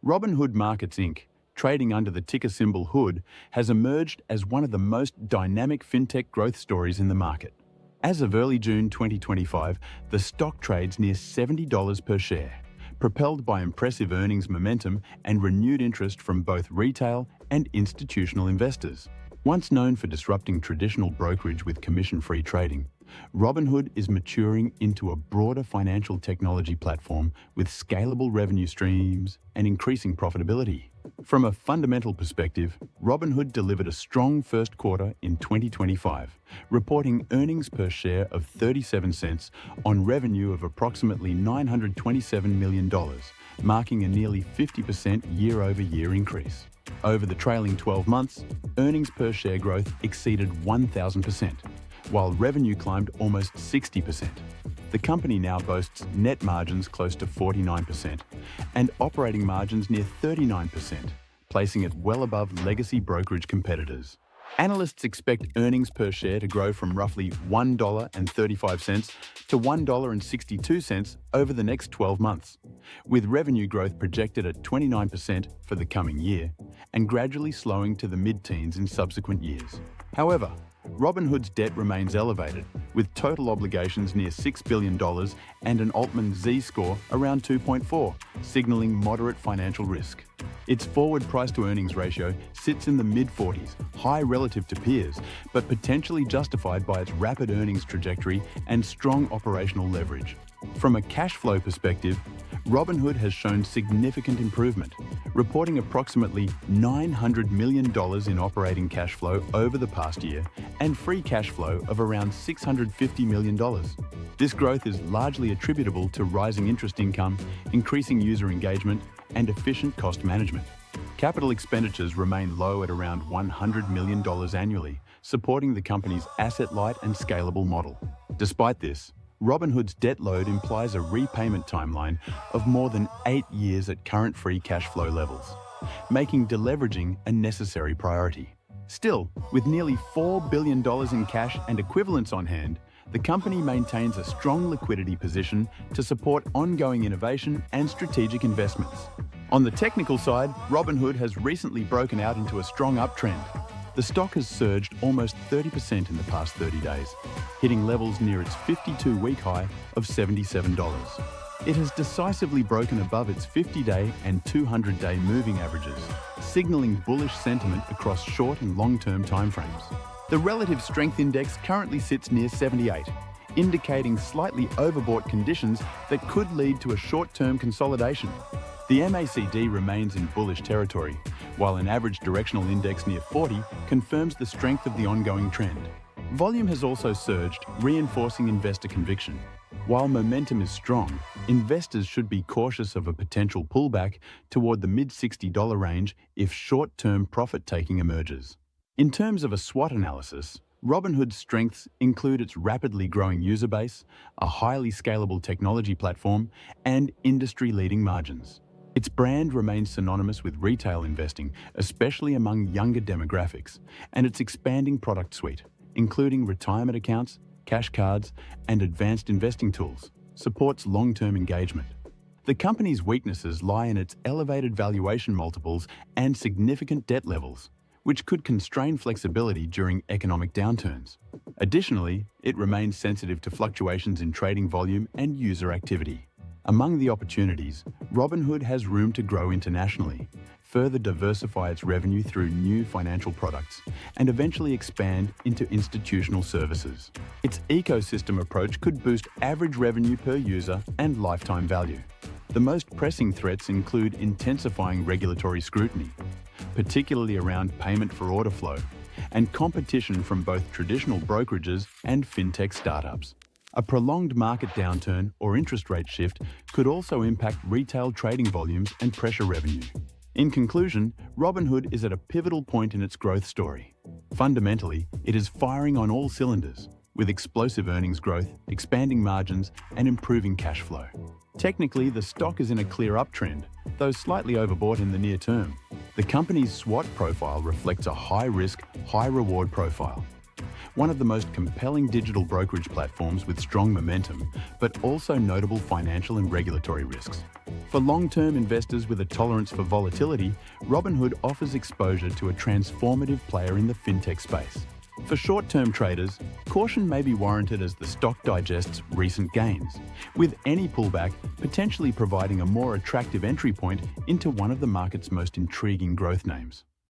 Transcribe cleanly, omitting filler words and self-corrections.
Robinhood Markets Inc., trading under the ticker symbol HOOD, has emerged as one of the most dynamic fintech growth stories in the market. As of early June 2025, the stock trades near $70 per share, propelled by impressive earnings momentum and renewed interest from both retail and institutional investors. Once known for disrupting traditional brokerage with commission-free trading, Robinhood is maturing into a broader financial technology platform with scalable revenue streams and increasing profitability. From a fundamental perspective, Robinhood delivered a strong first quarter in 2025, reporting earnings per share of 37 cents on revenue of approximately $927 million, marking a nearly 50% year-over-year increase. Over the trailing 12 months, earnings per share growth exceeded 1,000%, while revenue climbed almost 60%. The company now boasts net margins close to 49% and operating margins near 39%, placing it well above legacy brokerage competitors. Analysts expect earnings per share to grow from roughly $1.35 to $1.62 over the next 12 months, with revenue growth projected at 29% for the coming year and gradually slowing to the mid-teens in subsequent years. However, Robinhood's debt remains elevated, with total obligations near $6 billion and an Altman Z-score around 2.4, signaling moderate financial risk. Its forward price-to-earnings ratio sits in the mid-40s, high relative to peers, but potentially justified by its rapid earnings trajectory and strong operational leverage. From a cash flow perspective, Robinhood has shown significant improvement, reporting approximately $900 million in operating cash flow over the past year and free cash flow of around $650 million. This growth is largely attributable to rising interest income, increasing user engagement, and efficient cost management. Capital expenditures remain low at around $100 million annually, supporting the company's asset-light and scalable model. Despite this, Robinhood's debt load implies a repayment timeline of more than 8 years at current free cash flow levels, making deleveraging a necessary priority. Still, with nearly $4 billion in cash and equivalents on hand, the company maintains a strong liquidity position to support ongoing innovation and strategic investments. On the technical side, Robinhood has recently broken out into a strong uptrend. The stock has surged almost 30% in the past 30 days, hitting levels near its 52-week high of $77. It has decisively broken above its 50-day and 200-day moving averages, signaling bullish sentiment across short and long-term timeframes. The relative strength index currently sits near 78, indicating slightly overbought conditions that could lead to a short-term consolidation. The MACD remains in bullish territory, while an average directional index near 40 confirms the strength of the ongoing trend. Volume has also surged, reinforcing investor conviction. While momentum is strong, investors should be cautious of a potential pullback toward the mid-$60 range if short-term profit-taking emerges. In terms of a SWOT analysis, Robinhood's strengths include its rapidly growing user base, a highly scalable technology platform, and industry-leading margins. Its brand remains synonymous with retail investing, especially among younger demographics, and its expanding product suite, including retirement accounts, cash cards, and advanced investing tools, supports long-term engagement. The company's weaknesses lie in its elevated valuation multiples and significant debt levels, which could constrain flexibility during economic downturns. Additionally, it remains sensitive to fluctuations in trading volume and user activity. Among the opportunities, Robinhood has room to grow internationally, further diversify its revenue through new financial products, and eventually expand into institutional services. Its ecosystem approach could boost average revenue per user and lifetime value. The most pressing threats include intensifying regulatory scrutiny, particularly around payment for order flow, and competition from both traditional brokerages and fintech startups. A prolonged market downturn or interest rate shift could also impact retail trading volumes and pressure revenue. In conclusion, Robinhood is at a pivotal point in its growth story. Fundamentally, it is firing on all cylinders, with explosive earnings growth, expanding margins, and improving cash flow. Technically, the stock is in a clear uptrend, though slightly overbought in the near term. The company's SWOT profile reflects a high-risk, high-reward profile, one of the most compelling digital brokerage platforms with strong momentum, but also notable financial and regulatory risks. For long-term investors with a tolerance for volatility, Robinhood offers exposure to a transformative player in the fintech space. For short-term traders, caution may be warranted as the stock digests recent gains, with any pullback potentially providing a more attractive entry point into one of the market's most intriguing growth names.